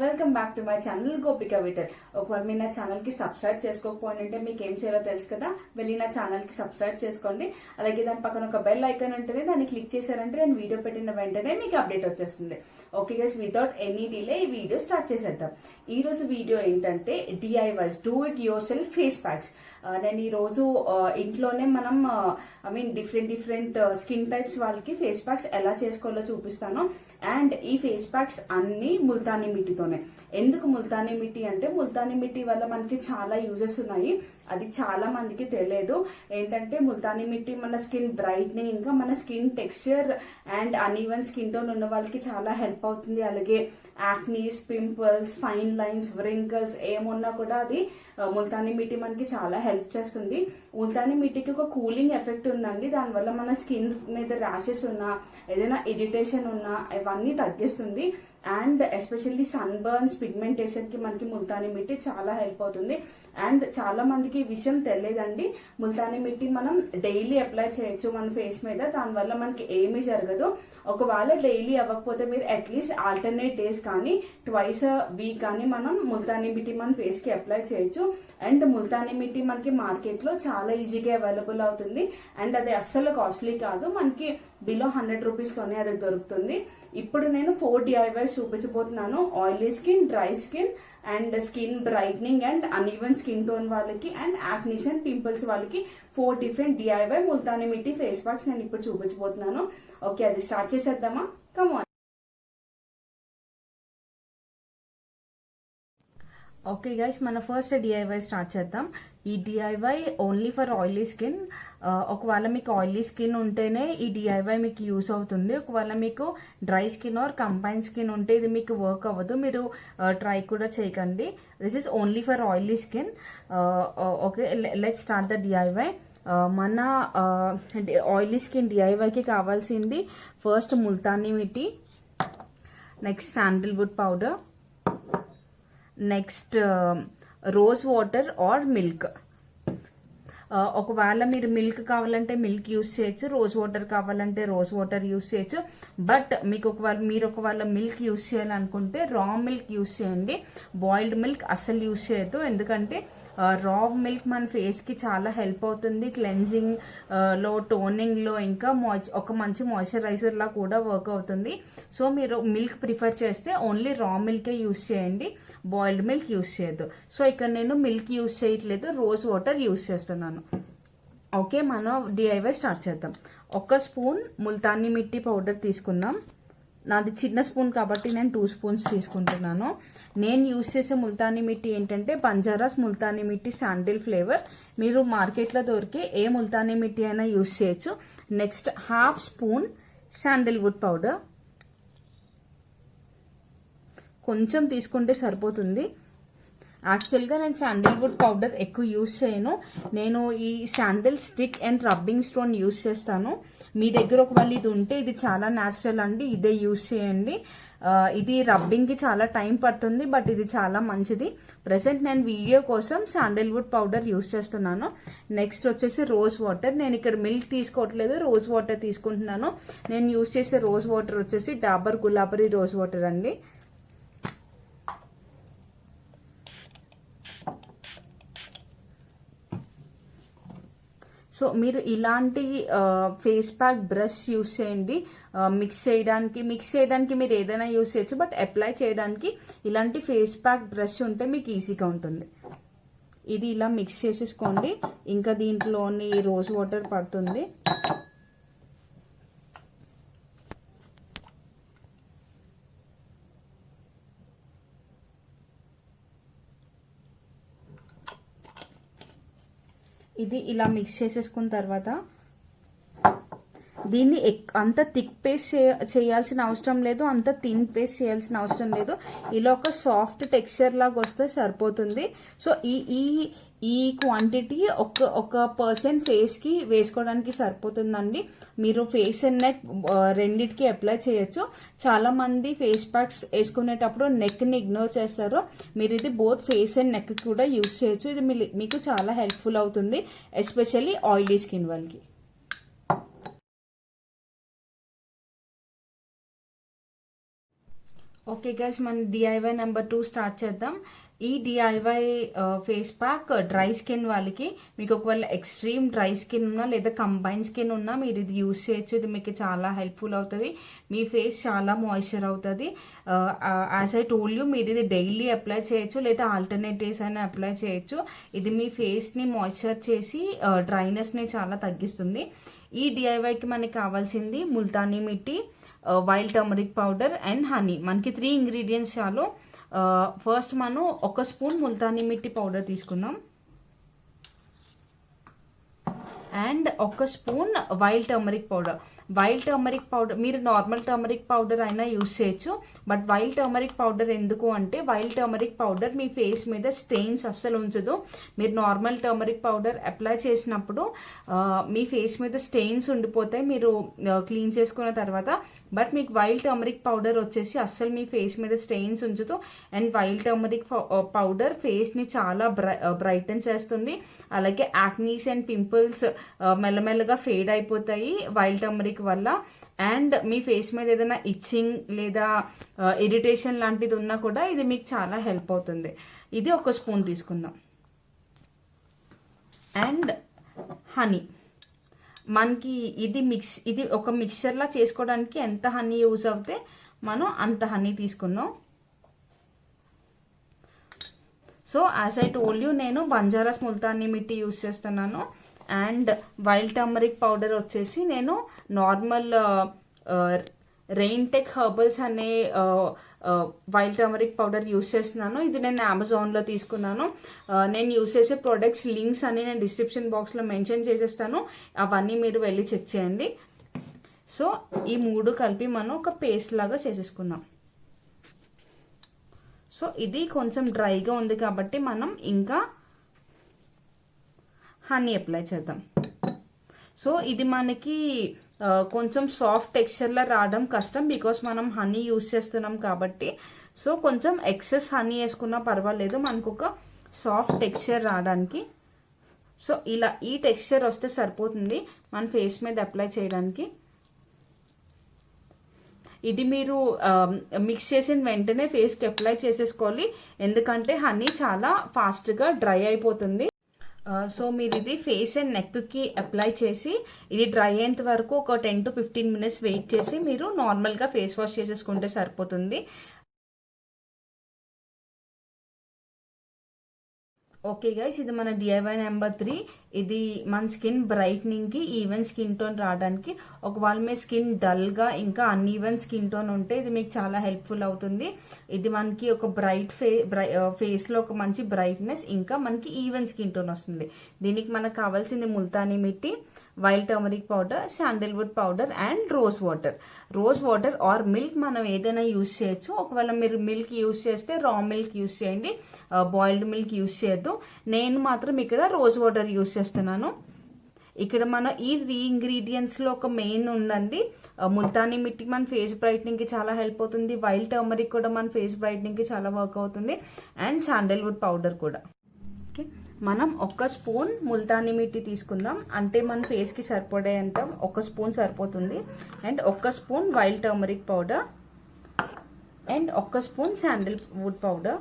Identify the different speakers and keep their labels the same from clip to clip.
Speaker 1: Welcome back to my channel గోపిక విటర్. ఒకవేళ మీరు నా ఛానల్ కి సబ్స్క్రైబ్ చేసుకోకపోయింటే మీకు ఏం చేయాలో తెలుసు కదా, వెళ్ళి నా ఛానల్ కి సబ్స్క్రైబ్ చేసుకోండి. అలాగే దాని పక్కన ఒక బెల్ ఐకాన్ ఉంటుంది, దాన్ని క్లిక్ చేశారంటే నేను వీడియో పెట్టిన వెంటనే మీకు అప్డేట్ వచ్చేస్తుంది. Okay guys, without any delay ఈ వీడియో స్టార్ట్ చేసేద్దాం. ఈ రోజు వీడియో ఏంటంటే DIYs, do it your self face packs. నేను ఈ రోజు ఇంట్లోనే మనం డిఫరెంట్ స్కిన్ టైప్స్ వాళ్ళకి ఫేస్ ప్యాక్స్ ఎలా చేసుకోవాలో చూపిస్తాను. అండ్ ఈ ఫేస్ ప్యాక్స్ అన్ని ముల్తానీ మిట్టితోనే. ఎందుకు ముల్తానీ మిట్టి అంటే, ముల్తానీ మిట్టి వల్ల మనకి చాలా యూజెస్ ఉన్నాయి. అది చాలా మందికి తెలియదు. ఏంటంటే ముల్తానీ మిట్టి మన స్కిన్ బ్రైట్నింగ్, ఇంకా మన skin texture and uneven skin tone ఉన్న వాళ్ళకి చాలా హెల్ప్ అవుతుంది. అలాగే acnes, pimples, fine lines, wrinkles ఏమున్నా కూడా అది ముల్తానీ మిట్టి మనకి చాలా హెల్ప్ చేస్తుంది. ముల్తానీ మిట్టికి ఒక కూలింగ్ ఎఫెక్ట్ ఉందండి. దానివల్ల మన స్కిన్ మీద ర్యాషెస్ ఉన్నా, ఏదైనా ఇరిటేషన్ ఉన్నా ఇవన్నీ తగ్గిస్తుంది. And especially sun burns, pigmentation కి మనకి ముల్తానీ మిట్టి చాలా హెల్ప్ అవుతుంది. అండ్ చాలా మందికి ఈ విషయం తెలియదండి. ముల్తానీ మిట్టి మనం డైలీ అప్లై చేయొచ్చు మన ఫేస్ మీద, దానివల్ల మనకి ఏమీ జరగదు. ఒకవేళ డైలీ అవ్వకపోతే మీరు అట్లీస్ట్ ఆల్టర్నేట్ డేస్ కానీ ట్వైస్ వీక్ కానీ మనం ముల్తానీ మిట్టి మన ఫేస్ కి అప్లై చేయొచ్చు. అండ్ ముల్తానీ మిట్టి మనకి మార్కెట్ లో చాలా ఈజీగా అవైలబుల్ అవుతుంది. అండ్ అది అస్సలు కాస్ట్లీ కాదు, మనకి బిలో 100 రూపీస్ లోనే అది దొరుకుతుంది. ఇప్పుడు నేను 4 DIYs చూపించబోతున్నాను. Oily skin, dry skin and skin brightening and uneven skin tone వాళ్ళకి, అండ్ యాక్నీస్ అండ్ పింపుల్స్ వాళ్ళకి 4 different DIY Multani mitti face packs నేను ఇప్పుడు చూపించబోతున్నాను. ఓకే, అది స్టార్ట్ చేసేద్దామా? Come on. ఓకే గైస్, మన ఫస్ట్ DIY స్టార్ట్ చేద్దాం. ఈ DIY only for oily skin. ఒకవేళ మీకు ఆయిలీ స్కిన్ ఉంటేనే ఈ DIY మీకు యూస్ అవుతుంది. ఒకవేళ మీకు dry skin or combine skin ఉంటే ఇది మీకు వర్క్ అవ్వదు, మీరు ట్రై కూడా చేయకండి. This is only for oily skin. Okay, let's start the DIY. మన ఆయిలీ స్కిన్ DIYకి కావాల్సింది first Multani mitti, next sandalwood powder, next rose water or milk. ఒకవేళ మీరు మిల్క్ కావాలంటే మిల్క్ యూస్ చేయొచ్చు, రోజ్ వాటర్ కావాలంటే రోజ్ వాటర్ యూస్ చేయొచ్చు. బట్ మీరు ఒకవేళ మిల్క్ యూస్ చేయాలనుకుంటే రా మిల్క్ యూస్ చేయండి. బాయిల్డ్ మిల్క్ అస్సలు యూస్ చేయొద్దు, ఎందుకంటే రా మిల్క్ మన ఫేస్కి చాలా హెల్ప్ అవుతుంది. క్లెన్జింగ్ లో, టోనింగ్ లో, ఇంకా ఒక మంచి మాయిశ్చరైజర్ లా కూడా వర్క్ అవుతుంది. సో మీరు మిల్క్ ప్రిఫర్ చేస్తే ఓన్లీ రా మిల్కే యూస్ చేయండి, బాయిల్డ్ మిల్క్ యూస్ చేయొద్దు. సో ఇక్కడ నేను మిల్క్ యూస్ చేయట్లేదు, రోజ్ వాటర్ యూస్ చేస్తున్నాను. ఓకే, మనం DIY స్టార్ట్ చేద్దాం. 1 స్పూన్ ముల్తానీ మిట్టి పౌడర్ తీసుకుందాం. నాది చిన్న స్పూన్ కాబట్టి నేను 2 స్పూన్స్ తీసుకుంటున్నాను. నేను యూస్ చేసే ముల్తానీ మిట్టి ఏంటంటే బంజారాస్ ముల్తానీ మిట్టి శాండిల్ ఫ్లేవర్. మీరు మార్కెట్లో దొరికే ఏ ముల్తానీ మిట్టి అయినా యూస్ చేయొచ్చు. నెక్స్ట్ 1/2 స్పూన్ శాండిల్వుడ్ పౌడర్, కొంచెం తీసుకుంటే సరిపోతుంది. యాక్చువల్గా నేను శాండిల్వుడ్ పౌడర్ ఎక్కువ యూస్ చేయను, నేను ఈ sandal stick and rubbing stone use చేస్తాను. మీ దగ్గర ఒకవేళ ఇది ఉంటే ఇది చాలా న్యాచురల్ అండి, ఇదే యూస్ చేయండి. ఇది రబ్బింగ్కి చాలా టైం పడుతుంది, బట్ ఇది చాలా మంచిది. ప్రెసెంట్ నేను వీడియో కోసం శాండిల్వుడ్ పౌడర్ యూస్ చేస్తున్నాను. నెక్స్ట్ వచ్చేసి రోజ్ వాటర్. నేను ఇక్కడ మిల్క్ తీసుకోవట్లేదు, రోజ్ వాటర్ తీసుకుంటున్నాను. నేను యూస్ చేసే రోజ్ వాటర్ వచ్చేసి డాబర్ గులాబరీ రోజ్ వాటర్ అండి. సో మీరు ఇలాంటి ఫేస్ ప్యాక్ బ్రష్ యూస్ చేయండి. మిక్స్ చేయడానికి మీరు ఏదైనా యూస్ చేయొచ్చు, బట్ అప్లై చేయడానికి ఇలాంటి ఫేస్ ప్యాక్ బ్రష్ ఉంటే మీకు ఈజీగా ఉంటుంది. ఇది ఇలా మిక్స్ చేసేసుకోండి. ఇంకా దీంట్లోని రోజ్ వాటర్ పడుతుంది. ఇది ఇలా మిక్స్ చేసేసుకున్న తర్వాత దీన్ని అంత థిక్ పేస్ట్ చేయాల్సిన అవసరం లేదు, అంత థిన్ పేస్ట్ చేయాల్సిన అవసరం లేదు. ఇలా ఒక సాఫ్ట్ టెక్స్చర్ లాగా వస్తే సరిపోతుంది. సో ఈ క్వాంటిటీ ఒక పర్సన్ ఫేస్కి వేసుకోవడానికి సరిపోతుందండి. మీరు ఫేస్ అండ్ నెక్ రెండిటికి అప్లై చేయొచ్చు. చాలా మంది ఫేస్ ప్యాక్స్ వేసుకునేటప్పుడు నెక్ని ఇగ్నోర్ చేస్తారు. మీరు ఇది బోత్ ఫేస్ అండ్ నెక్ కూడా యూస్ చేయొచ్చు. ఇది మీకు చాలా హెల్ప్ఫుల్ అవుతుంది, ఎస్పెషల్లీ ఆయిలీ స్కిన్ వాళ్ళకి. ఓకే గైస్, మన డిఐవై నెంబర్ 2 స్టార్ట్ చేద్దాం. ఈ DIY face pack dry skin వాళ్ళకి, మీకు ఒకవేళ ఎక్స్ట్రీమ్ డ్రై స్కిన్ ఉన్నా లేదా కంబైన్ స్కిన్ ఉన్నా మీరు ఇది యూస్ చేయొచ్చు. ఇది మీకు చాలా హెల్ప్ఫుల్ అవుతుంది. మీ ఫేస్ చాలా మాయిశ్చర్ అవుతుంది. యాజ్ ఐ టోల్ యూ, మీరు ఇది డైలీ అప్లై చేయొచ్చు లేదా ఆల్టర్నేట్ డేస్ అయినా అప్లై చేయొచ్చు. ఇది మీ ఫేస్ని మాయిశ్చర్ చేసి డ్రైనెస్ని చాలా తగ్గిస్తుంది. ఈ డిఐవైకి మనకి కావాల్సింది Multani mitti, wild turmeric powder and honey. మనకి 3 ఇంగ్రీడియంట్స్ చాలు. ఫస్ట్ మనం 1 స్పూన్ ముల్తానీ మిట్టి పౌడర్ తీసుకుందాం and 1 spoon wild turmeric powder. Wild turmeric powder మీరు నార్మల్ టర్మరిక్ పౌడర్ అయినా యూస్ చేయొచ్చు. బట్ వైల్డ్ టర్మరిక్ పౌడర్ ఎందుకు అంటే, వైల్డ్ టర్మరిక్ పౌడర్ మీ ఫేస్ మీద స్టెయిన్స్ అస్సలు ఉంచదు. మీరు నార్మల్ టర్మరిక్ పౌడర్ అప్లై చేసినప్పుడు మీ ఫేస్ మీద స్టెయిన్స్ ఉండిపోతాయి మీరు క్లీన్ చేసుకున్న తర్వాత. బట్ మీకు వైల్డ్ టర్మరిక్ పౌడర్ వచ్చేసి అస్సలు మీ ఫేస్ మీద స్టెయిన్స్ ఉంచదు. అండ్ వైల్డ్ టర్మరిక్ పౌడర్ ఫేస్ని చాలా బ్రైటన్ చేస్తుంది. అలాగే యాక్నీస్ అండ్ పింపుల్స్ మెల్లమెల్లగా ఫేడ్ అయిపోతాయి వైల్డ్ టర్మరిక్ వల్ల. అండ్ మీ ఫేస్ మీద ఏదైనా ఇచ్చింగ్ లేదా ఇరిటేషన్ లాంటిది ఉన్నా కూడా ఇది మీకు చాలా హెల్ప్ అవుతుంది. ఇది 1 స్పూన్ తీసుకుందాం. అండ్ హనీ, మనకి ఇది ఒక మిక్చర్లా చేసుకోవడానికి ఎంత హనీ యూజ్ అవుతే మనం అంత హనీ తీసుకుందాం. So as I told you, నేను బంజారాస్ ముల్తానీ మిట్టి యూజ్ చేస్తున్నాను. అండ్ వైల్డ్ టర్మరిక్ పౌడర్ వచ్చేసి నేను నార్మల్ రెయిన్టెక్ హెర్బల్స్ అనే వైల్డ్ టర్మరిక్ పౌడర్ యూస్ చేస్తున్నాను. ఇది నేను అమెజాన్లో తీసుకున్నాను. నేను యూస్ చేసే ప్రొడక్ట్స్ లింక్స్ అన్ని నేను డిస్క్రిప్షన్ బాక్స్లో మెన్షన్ చేసేస్తాను. అవన్నీ మీరు వెళ్ళి చెక్ చేయండి. సో ఈ 3 కలిపి మనం ఒక పేస్ట్ లాగా చేసేసుకుందాం. సో ఇది కొంచెం డ్రైగా ఉంది కాబట్టి మనం ఇంకా హనీ అప్లై చేద్దాం. సో ఇది మనకి కొంచెం సాఫ్ట్ టెక్స్చర్లో రావడం కష్టం, బికాస్ మనం హనీ యూస్ చేస్తున్నాం కాబట్టి. సో కొంచెం ఎక్సెస్ హనీ వేసుకున్నా పర్వాలేదు మనకు ఒక సాఫ్ట్ టెక్స్చర్ రావడానికి. సో ఇలా ఈ టెక్స్చర్ వస్తే సరిపోతుంది మన ఫేస్ మీద అప్లై చేయడానికి. ఇది మీరు మిక్స్ చేసిన వెంటనే ఫేస్కి అప్లై చేసేసుకోవాలి, ఎందుకంటే హనీ చాలా ఫాస్ట్గా డ్రై అయిపోతుంది. సో మీరు ఇది ఫేస్ అండ్ నెక్కి అప్లై చేసి ఇది డ్రై అయ్యేంత వరకు ఒక 10 to 15 minutes వెయిట్ చేసి మీరు నార్మల్గా ఫేస్ వాష్ చేసేసుకుంటే సరిపోతుంది. ఓకే గైస్, ఇది మన డిఐవై నెంబర్ 3. ఇది మన స్కిన్ బ్రైట్నింగ్కి, ఈవెన్ స్కిన్ టోన్ రావడానికి. ఒకవేళ మీ స్కిన్ డల్గా ఇంకా అన్ఈవెన్ స్కిన్ టోన్ ఉంటే ఇది మీకు చాలా హెల్ప్ఫుల్ అవుతుంది. ఇది మనకి ఒక ఫేస్లో ఒక మంచి బ్రైట్నెస్, ఇంకా మనకి ఈవెన్ స్కిన్ టోన్ వస్తుంది. దీనికి మనకు కావాల్సింది Multani mitti, wild turmeric powder, sandalwood powder and rose water or milk మనం ఏదైనా యూస్ చేయొచ్చు. ఒకవేళ మీరు మిల్క్ యూస్ చేస్తే రా మిల్క్ యూస్ చేయండి, బాయిల్డ్ మిల్క్ యూస్ చేయొద్దు. నేను మాత్రం ఇక్కడ రోజ్ వాటర్ యూస్ చేస్తున్నాను. ఇక్కడ మన ఈ 3 ఇంగ్రీడియంట్స్లో ఒక మెయిన్ ఉందండి. ముల్తానీ మిట్టి మన ఫేస్ బ్రైట్నింగ్కి చాలా హెల్ప్ అవుతుంది, వైల్డ్ టర్మరిక్ కూడా మన ఫేస్ బ్రైట్నింగ్కి చాలా వర్క్ అవుతుంది, అండ్ శాండిల్వుడ్ పౌడర్ కూడా. ఓకే, మనం 1 స్పూన్ ముల్తానీ మిట్టి తీసుకుందాం. అంటే మన ఫేస్కి సరిపడేంత 1 స్పూన్ సరిపోతుంది. And 1 spoon wild turmeric powder and 1 spoon Sandalwood powder.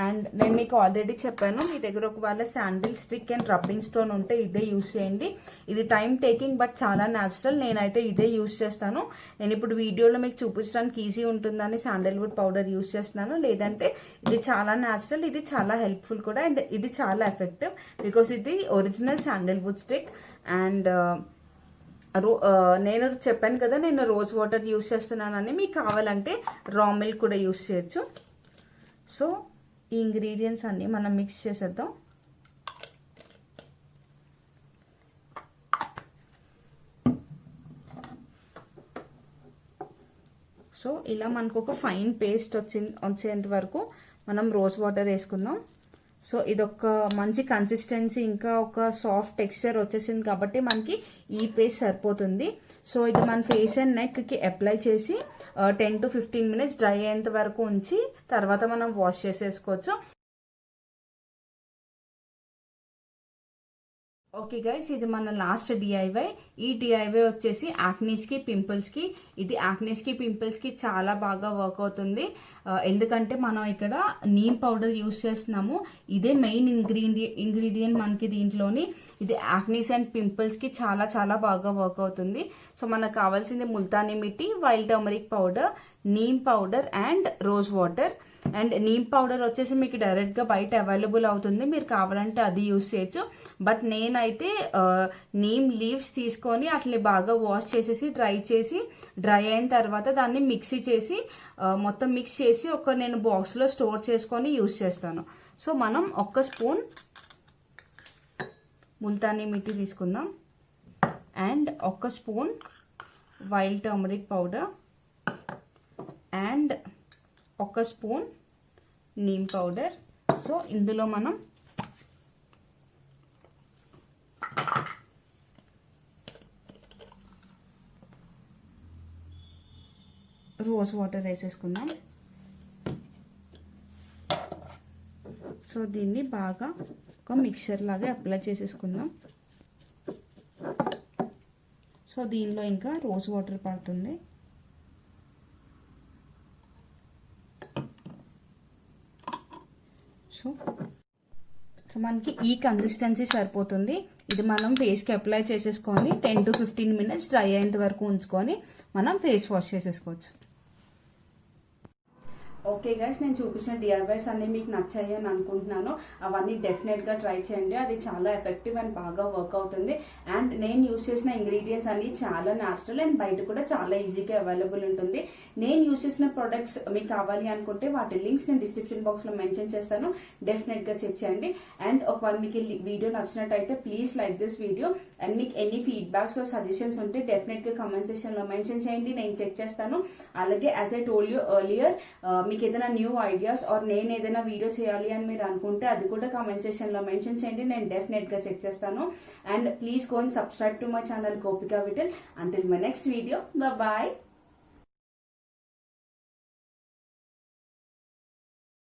Speaker 1: And నేను మీకు ఆల్రెడీ చెప్పాను, మీ దగ్గర ఒకవేళ sandal stick and rubbing stone ఉంటే ఇదే యూస్ చేయండి. ఇది టైం టేకింగ్ బట్ చాలా న్యాచురల్. నేనైతే ఇదే యూస్ చేస్తాను. నేను ఇప్పుడు వీడియోలో మీకు చూపించడానికి ఈజీ ఉంటుందని శాండిల్వుడ్ పౌడర్ యూస్ చేస్తున్నాను. లేదంటే ఇది చాలా న్యాచురల్, ఇది చాలా హెల్ప్ఫుల్ కూడా, అండ్ ఇది చాలా ఎఫెక్టివ్ బికాస్ ఇది ఒరిజినల్ శాండిల్వుడ్ స్టిక్. అండ్ నేను చెప్పాను కదా నేను రోజ్ వాటర్ యూస్ చేస్తున్నానని, మీకు కావాలంటే రా మిల్క్ కూడా యూస్ చేయొచ్చు. సో ఈ ఇంగ్రీడియంట్స్ అన్ని మనం మిక్స్ చేసేద్దాం. సో ఇలా మనకు ఒక ఫైన్ పేస్ట్ వచ్చేంత వరకు మనం రోజ్ వాటర్ వేసుకుందాం. సో ఇదొక మంచి కన్సిస్టెన్సీ, ఇంకా ఒక సాఫ్ట్ టెక్స్చర్ వచ్చేసింది కాబట్టి మనకి ఈ పేస్ట్ సరిపోతుంది. సో ఇది మన ఫేస్ అండ్ నెక్కి అప్లై చేసి 10 to 15 minutes డ్రై అయ్యేంత వరకు ఉంచి తర్వాత మనం వాష్ చేసేసుకోవచ్చు. ఓకే గైస్, ఇది మన లాస్ట్ డిఐవై. ఈ డిఐవై వచ్చేసి యాక్నీస్ కి పింపుల్స్ కి. ఇది యాక్నీస్ కి పింపుల్స్ కి చాలా బాగా వర్క్ అవుతుంది. ఎందుకంటే మనం ఇక్కడ నీమ్ పౌడర్ యూస్ చేస్తున్నాము. ఇదే మెయిన్ ఇంగ్రీడియంట్ మనకి దీంట్లోని. ఇది యాక్నీస్ అండ్ పింపుల్స్ కి చాలా చాలా బాగా వర్క్ అవుతుంది. సో మనకు కావాల్సింది Multani mitti, wild turmeric powder, neem powder and rose water. And neem powder వచ్చేసి మీకు డైరెక్ట్గా బయట అవైలబుల్ అవుతుంది, మీరు కావాలంటే అది యూస్ చేయొచ్చు. బట్ నేనైతే నీమ్ లీవ్స్ తీసుకొని అట్లా బాగా వాష్ చేసేసి డ్రై అయిన తర్వాత దాన్ని మిక్సీ చేసి మొత్తం మిక్స్ చేసి నేను బాక్స్లో స్టోర్ చేసుకొని యూస్ చేస్తాను. సో మనం 1 స్పూన్ ముల్తానీ మిట్టి తీసుకుందాం and 1 spoon wild turmeric powder and 1 spoon neem powder. So ఇందులో మనం రోజ్ వాటర్ వేసేసుకుందాం. సో దీన్ని బాగా ఒక మిక్చర్ లాగా అప్లై చేసేసుకుందాం. సో దీనిలో ఇంకా రోజ్ వాటర్ పడుతుంది. సో మనకి ఈ కన్సిస్టెన్సీ సరిపోతుంది. ఇది మనం ఫేస్కి అప్లై చేసేసుకొని 10 to 15 minutes డ్రై అయ్యేంత వరకు ఉంచుకొని మనం ఫేస్ వాష్ చేసేసుకోవచ్చు. ఓకే గైస్, నేను చూపించిన డిఐవైస్ అన్ని మీకు నచ్చాయి అని అనుకుంటున్నాను. అవన్నీ డెఫినెట్గా ట్రై చేయండి. అది చాలా ఎఫెక్టివ్ అండ్ బాగా వర్క్ అవుతుంది. అండ్ నేను యూస్ చేసిన ఇంగ్రీడియంట్స్ అన్ని చాలా న్యాచురల్ అండ్ బయట కూడా చాలా ఈజీగా అవైలబుల్ ఉంటుంది. నేను యూస్ చేసిన ప్రొడక్ట్స్ మీకు కావాలి అనుకుంటే వాటి లింక్స్ నేను డిస్క్రిప్షన్ బాక్స్లో మెన్షన్ చేస్తాను. డెఫినెట్గా చెక్ చేయండి. అండ్ ఒకవేళ మీకు వీడియో నచ్చినట్టయితే please like this video. And మీకు ఎనీ ఫీడ్బ్యాక్స్ సజెషన్స్ ఉంటే డెఫినెట్గా కామెంట్ సెక్షన్లో మెన్షన్ చేయండి, నేను చెక్ చేస్తాను. అలాగే as I told you earlier, మీకు ఏదైనా న్యూ ఐడియాస్ ఆర్ నేను ఏదైనా వీడియో చేయాలి అని మీరు అనుకుంటే అది కూడా కామెంట్ సెక్షన్ లో మెన్షన్ చేయండి, నేను డెఫినెట్ గా చెక్ చేస్తాను. And please go and subscribe to my channel Gopika Vittal. Until my next video, bye.